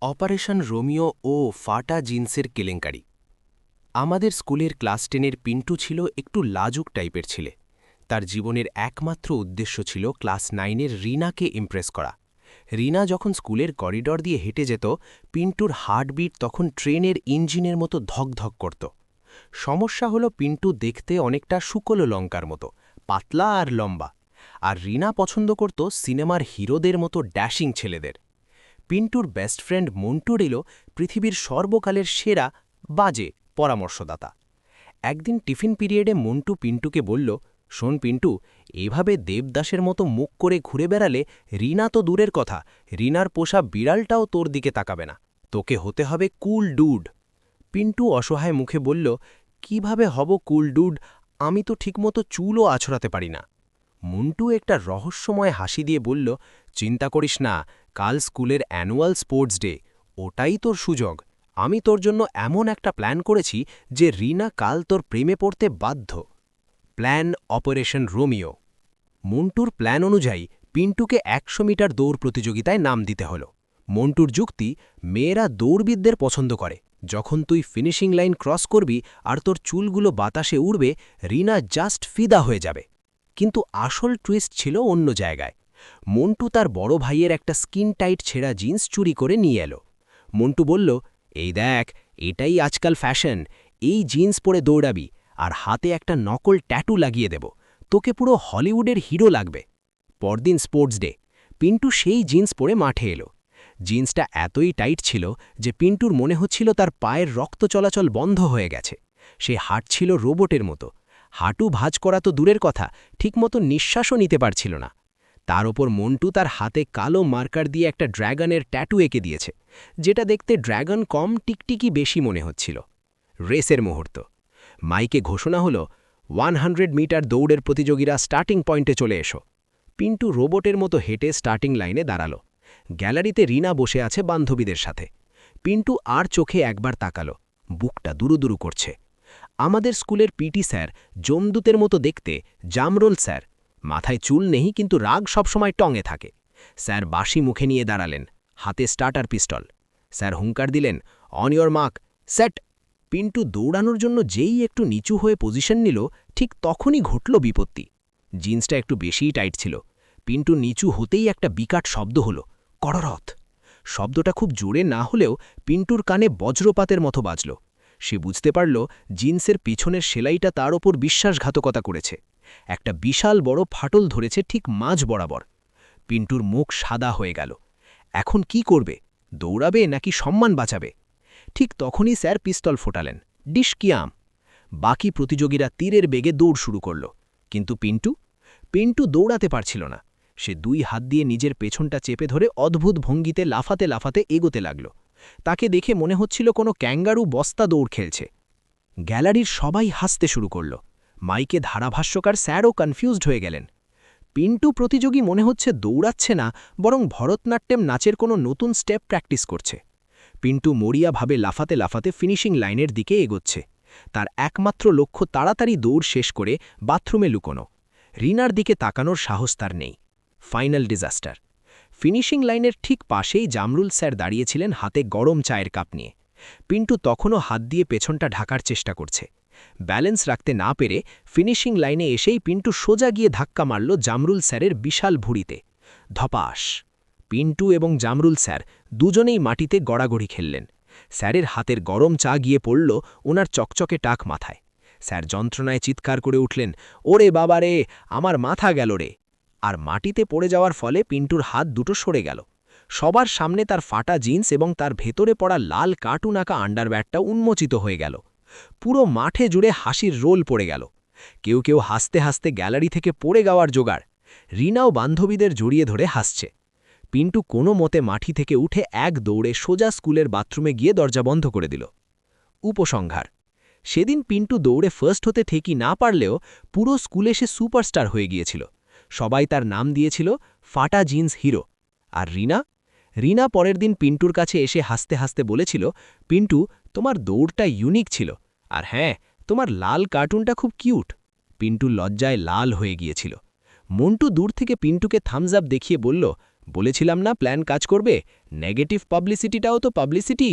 Operation Romeo ও ফাটা জিন্সের কেলেঙ্কারি। আমাদের স্কুলের ক্লাস 10-এর পিন্টু ছিল একটু লাজুক টাইপের ছেলে। তার জীবনের একমাত্র উদ্দেশ্য ছিল ক্লাস 9-এর রিনাকে ইমপ্রেস করা। রিনা যখন স্কুলের করিডর দিয়ে হেঁটে যেত, পিন্টুর হার্টবিট তখন ট্রেনের ইঞ্জিনের মতো ধকধক করত। সমস্যা হলো পিন্টু দেখতে অনেকটা শুকনো লঙ্কার মতো, পাতলা আর লম্বা। আর রিনা পছন্দ করত সিনেমার হিরোদের মতো ড্যাশিং ছেলেদের। পিন্টুর বেস্ট ফ্রেন্ড মন্টু এলো পৃথিবীর সর্বকালের সেরা বাজে পরামর্শদাতা। একদিন টিফিন পিরিয়ডে মন্টু পিন্টুকে বলল, শোন পিন্টু, এভাবে দেবদাসের মতো মুখ করে ঘুরে বেড়ালে রিনা তো দূরের কথা, রিনার পোষা বিড়ালটাও তোর দিকে তাকাবে না। তোকে হতে হবে কুল ডুড। পিন্টু অসহায় মুখে বলল, কিভাবে হব কুল ডুড, আমি তো ঠিকমতো চুলও আছড়াতে পারি না। মন্টু একটা রহস্যময় হাসি দিয়ে বলল, চিন্তা করিস না, কাল স্কুলের অ্যানুয়াল স্পোর্টস ডে, ওটাই তোর সুযোগ। আমি তোর জন্য এমন একটা প্ল্যান করেছি যে রিনা কাল তোর প্রেমে পড়তে বাধ্য। Plan operation Romeo. মন্টুর প্ল্যান অনুযায়ী পিন্টুকে 100 মিটার দৌড় প্রতিযোগিতায় নাম দিতে হলো। মন্টুর যুক্তি, মেয়েরা দৌড়বিদদের পছন্দ করে। যখন তুই ফিনিশিং লাইন ক্রস করবি আর তোর চুলগুলো বাতাসে উড়বে, রিনা জাস্ট ফিদা হয়ে যাবে। কিন্তু আসল টুইস্ট ছিল অন্য জায়গায়। মন্টু তার বড় ভাইয়ের একটা স্কিন টাইট ছেঁড়া জিন্স চুরি করে নিয়ে এলো। মন্টু বলল, এই দেখ, এটাই আজকাল ফ্যাশন, এই জিন্স পরে দৌড়াবি আর হাতে একটা নকল ট্যাটু লাগিয়ে দেব, তোকে পুরো হলিউডের হিরো লাগবে। পরদিন স্পোর্টস ডে, পিন্টু সেই জিন্স পরে মাঠে এলো। জিন্সটা এতই টাইট ছিল যে পিন্টুর মনে হচ্ছিল তার পায়ের রক্ত চলাচল বন্ধ হয়ে গেছে। সে হাঁটছিল রোবটের মতো, হাঁটু ভাঁজ করা তো দূরের কথা, ঠিকমতো নিঃশ্বাসও নিতে পারছিল না। তার ওপর মন্টু তার হাতে কালো মার্কার দিয়ে একটা ড্র্যাগনের ট্যাটু এঁকে দিয়েছে, যেটা দেখতে ড্র্যাগন কম টিকটিকি বেশি মনে হচ্ছিল। রেসের মুহূর্ত। মাইকে ঘোষণা হলো, 100 মিটার দৌড়ের প্রতিযোগীরা স্টার্টিং পয়েন্টে চলে এসো। পিন্টু রোবটের মতো হেঁটে স্টার্টিং লাইনে দাঁড়ালো। গ্যালারিতে রিনা বসে আছে বান্ধবীদের সাথে। পিন্টু আর চোখে একবার তাকালো, বুকটা দুরুদুরু করছে। আমাদের স্কুলের পিটি স্যার, জমদূতের মতো দেখতে, জামরোল স্যার। মাথায় চুল নেই কিন্তু রাগ সবসময় টঙে থাকে। স্যার বাসি মুখে নিয়ে দাঁড়ালেন, হাতে স্টার্টার পিস্টল। স্যার হুঙ্কার দিলেন, on your mark, set. Pintu দৌড়ানোর জন্য যেই একটু নিচু হয়ে পজিশন নিল, ঠিক তখনই ঘটল বিপত্তি। জিন্সটা একটু বেশিই টাইট ছিল। পিন্টু নিচু হতেই একটা বিকট শব্দ হলো, কররথ। শব্দটা খুব জোরে না হলেও পিন্টুর কানে বজ্রপাতের মতো বাজল। সে বুঝতে পারল জিন্সের পিছনের সেলাইটা তার ওপর বিশ্বাসঘাতকতা করেছে। একটা বিশাল বড় ফাটল ধরেছে ঠিক মাঝ বরাবর। পিন্টুর মুখ সাদা হয়ে গেল। এখন কি করবে? দৌড়াবে নাকি সম্মান বাঁচাবে? ঠিক তখনই স্যার পিস্তল ফোটালেন, ডিশ কিয়াম। বাকি প্রতিযোগীরা তীরের বেগে দৌড় শুরু করল। কিন্তু পিন্টু দৌড়াতে পারছিল না। সে 2 হাত দিয়ে নিজের পেছনটা চেপে ধরে অদ্ভুত ভঙ্গিতে লাফাতে লাফাতে এগোতে লাগল। তাকে দেখে মনে হচ্ছিল কোনো ক্যাঙ্গারু বস্তা দৌড় খেলছে। গ্যালারির সবাই হাসতে শুরু করল। মাইকে ধারাভাষ্যকার স্যারও কনফিউজড হয়ে গেলেন। পিন্টু প্রতিযোগী মনে হচ্ছে দৌড়াচ্ছে না, বরং ভরতনাট্যম নাচের কোনো নতুন স্টেপ প্র্যাকটিস করছে। পিন্টু মরিয়াভাবে লাফাতে লাফাতে ফিনিশিং লাইনের দিকে এগোচ্ছে। তার একমাত্র লক্ষ্য তাড়াতাড়ি দৌড় শেষ করে বাথরুমে লুকোনো। রিনার দিকে তাকানোর সাহস তার নেই। Final disaster. ফিনিশিং লাইনের ঠিক পাশেই জামরুল স্যার দাঁড়িয়েছিলেন হাতে গরম চায়ের কাপ নিয়ে। পিন্টু তখনও হাত দিয়ে পেছনটা ঢাকার চেষ্টা করছে। ব্যালেন্স রাখতে না পেরে ফিনিশিং লাইনে এসেই পিন্টু সোজা গিয়ে ধাক্কা মারল জামরুল স্যারের বিশাল ভুঁড়িতে। ধপাস। পিন্টু এবং জামরুল স্যার দুজনেই মাটিতে গড়াগড়ি খেললেন। স্যারের হাতের গরম চা গিয়ে পড়ল ওনার চকচকে টাক মাথায়। স্যার যন্ত্রণায় চিৎকার করে উঠলেন, ওরে বাবা রে, আমার মাথা গেল রে। আর মাটিতে পড়ে যাওয়ার ফলে পিন্টুর হাত দুটো সরে গেল। সবার সামনে তার ফাটা জিন্স এবং তার ভেতরে পড়া লাল কার্টুন আঁকা আন্ডারব্যাগটা উন্মোচিত হয়ে গেল। পুরো মাঠে জুড়ে হাসির রোল পড়ে গেল। কেউ কেউ হাসতে হাসতে গ্যালারি থেকে পড়ে যাওয়ার জোগাড়। রিনাও বান্ধবীদের জড়িয়ে ধরে হাসছে। পিন্টু কোনো মতে মাটি থেকে উঠে এক দৌড়ে সোজা স্কুলের বাথরুমে গিয়ে দরজা বন্ধ করে দিল। উপসংহার। সেদিন পিন্টু দৌড়ে ফার্স্ট হতে ঠিকই না পারলেও পুরো স্কুলে সে সুপারস্টার হয়ে গিয়েছিল। সবাই তার নাম দিয়েছিল ফাটা জিন্স হিরো। আর রিনা পরের দিন পিন্টুর কাছে এসে হাসতে হাসতে বলেছিল, পিন্টু, তোমার দৌড়টা ইউনিক ছিল। আর হ্যাঁ, তোমার লাল কার্টুনটা খুব কিউট। পিন্টু লজ্জায় লাল হয়ে গিয়েছিল। মন্টু দূর থেকে পিন্টুকে থামস আপ দেখিয়ে বলল, বলেছিলাম না প্ল্যান কাজ করবে, নেগেটিভ পাবলিসিটিটাও তো পাবলিসিটি।